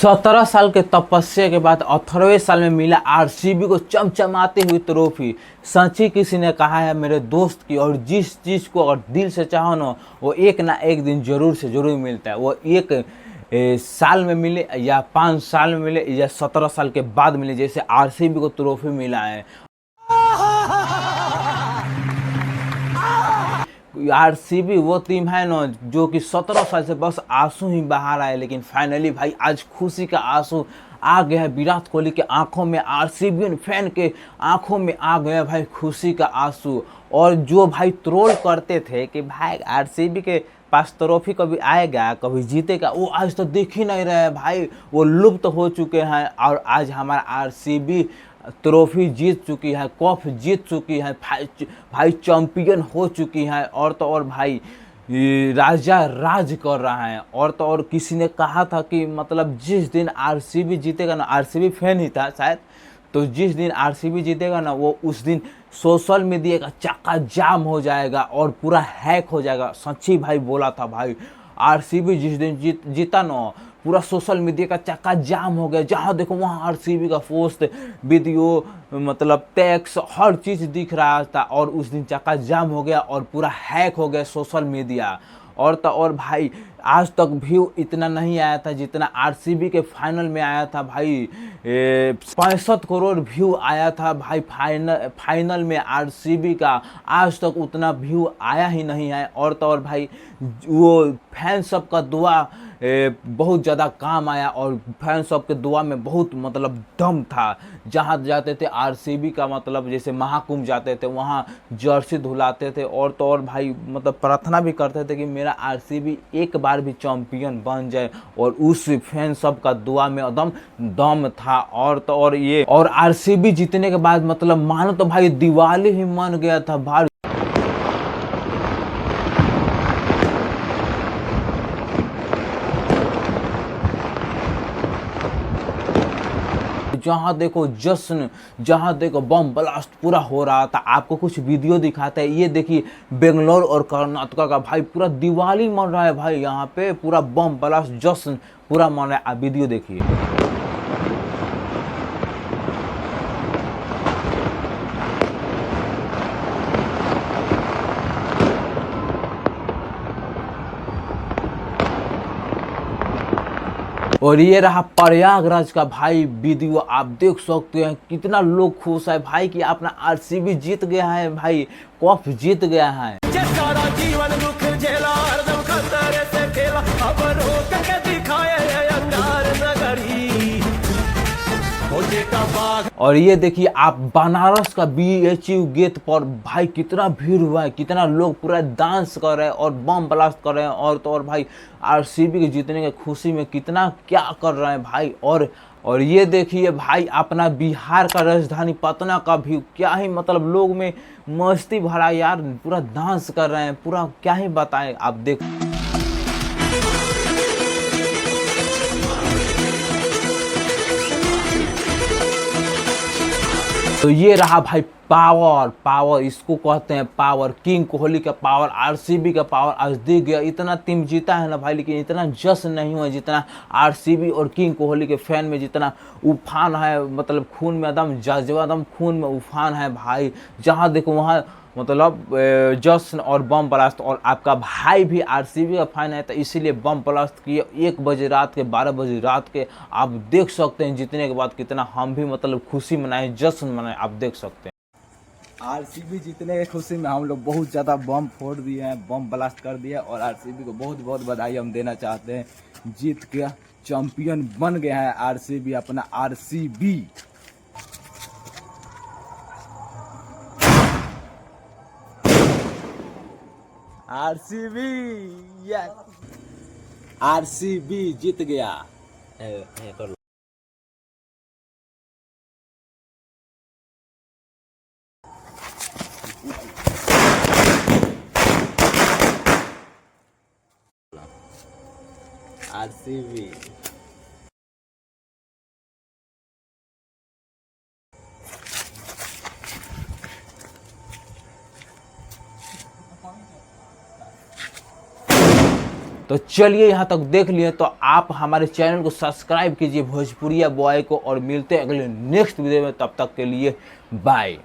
17 साल के तपस्या के बाद 18वें साल में मिला आरसीबी को चमचमाती हुई ट्रॉफी। सच ही किसी ने कहा है मेरे दोस्त की, और जिस चीज़ को अगर दिल से चाहो ना वो एक ना एक दिन जरूर से जरूर मिलता है। वो एक साल में मिले या 5 साल में मिले या 17 साल के बाद मिले, जैसे आरसीबी को ट्रॉफी मिला है। आरसीबी वो टीम है ना जो कि 17 साल से बस आंसू ही बहा रहा है, लेकिन फाइनली भाई आज खुशी का आंसू आ गया है विराट कोहली के आंखों में, आरसीबी फैन के आंखों में आ गया भाई खुशी का आंसू। और जो भाई ट्रोल करते थे कि भाई आरसीबी के पास ट्रॉफी कभी आएगा कभी जीतेगा, वो आज तो देख ही नहीं रहे भाई, वो लुप्त हो चुके हैं। और आज हमारा आरसीबी ट्रॉफी जीत चुकी है, कप जीत चुकी है भाई चैंपियन हो चुकी है। और तो और भाई राजा राज कर रहा है। और तो और किसी ने कहा था कि मतलब जिस दिन आरसीबी जीतेगा ना, आरसीबी फैन ही था शायद, तो जिस दिन आरसीबी जीतेगा ना वो उस दिन सोशल मीडिया का चक्का जाम हो जाएगा और पूरा हैक हो जाएगा। सच्ची भाई बोला था भाई, आरसीबी जिस दिन जीता ना पूरा सोशल मीडिया का चक्का जाम हो गया, जहाँ देखो वहाँ आरसीबी का पोस्ट वीडियो मतलब टैक्स हर चीज़ दिख रहा था। और उस दिन चक्का जाम हो गया और पूरा हैक हो गया सोशल मीडिया। और तो और भाई आज तक व्यू इतना नहीं आया था जितना आरसीबी के फाइनल में आया था भाई। 65 करोड़ व्यू आया था भाई फाइनल में आरसीबी का। आज तक उतना व्यू आया ही नहीं है। और तो और भाई वो फैन सब का दुआ बहुत ज़्यादा काम आया, और फैन सब के दुआ में बहुत मतलब दम था। जहाँ जाते थे आरसीबी का मतलब जैसे महाकुंभ जाते थे वहाँ जर्सी धुलाते थे। और तो और भाई मतलब प्रार्थना भी करते थे कि मेरा आरसीबी एक बार भी चैंपियन बन जाए, और उस फैन सब का दुआ में एकदम दम था। और तो और ये और आरसीबी जीतने के बाद मतलब मानो तो भाई दिवाली ही मन गया था भाई। जहाँ देखो जश्न, जहाँ देखो बम ब्लास्ट पूरा हो रहा था। आपको कुछ वीडियो दिखाते हैं, ये देखिए बेंगलोर और कर्नाटका का भाई पूरा दिवाली मन रहा है भाई, यहाँ पे पूरा बम ब्लास्ट जश्न पूरा मन रहा है। आप वीडियो देखिए। और ये रहा प्रयागराज का भाई वीडियो, आप देख सकते हैं कितना लोग खुश है भाई कि अपना आरसीबी जीत गया है भाई, कप जीत गया है। सारा जीवन दुख झेला हरदम खतरे से खेला, अब रोक के दिखाए अंगार नगरी का बाग। और ये देखिए आप बनारस का बीएचयू गेट पर भाई कितना भीड़ हुआ है, कितना लोग पूरा डांस कर रहे हैं और बम ब्लास्ट कर रहे हैं। और तो और भाई आरसीबी के जीतने की खुशी में कितना क्या कर रहे हैं भाई। और ये देखिए भाई अपना बिहार का राजधानी पटना का भी क्या ही मतलब लोग में मस्ती भरा यार, पूरा डांस कर रहे हैं, पूरा क्या ही बताएं। आप देख तो ये रहा भाई पावर इसको कहते हैं पावर, किंग कोहली का पावर, आरसीबी का पावर आज दिख गया। इतना टीम जीता है ना भाई, लेकिन इतना जश्न नहीं हुआ जितना आरसीबी और किंग कोहली के फैन में जितना उफान है, मतलब खून में एकदम जज्बा, एकदम खून में उफान है भाई। जहाँ देखो वहाँ मतलब जश्न और बम ब्लास्ट। और आपका भाई भी आरसीबी का फैन है तो इसीलिए बम ब्लास्ट किए 1 बजे रात के, 12 बजे रात के। आप देख सकते हैं जीतने के बाद कितना हम भी मतलब खुशी मनाए, जश्न मनाए, आप देख सकते हैं। आरसीबी जीतने की खुशी में हम लोग बहुत ज़्यादा बम फोड़ दिए हैं, बम ब्लास्ट कर दिए, और आरसीबी को बहुत बहुत बधाई हम देना चाहते हैं। जीत के चैंपियन बन गया है आरसीबी, अपना आरसीबी। आरसीबी आरसीबी जीत गया। आरसीबी तो चलिए यहाँ तक देख लिए तो आप हमारे चैनल को सब्सक्राइब कीजिए भोजपुरिया बॉय को, और मिलते हैं अगले नेक्स्ट वीडियो में। तब तक के लिए बाय।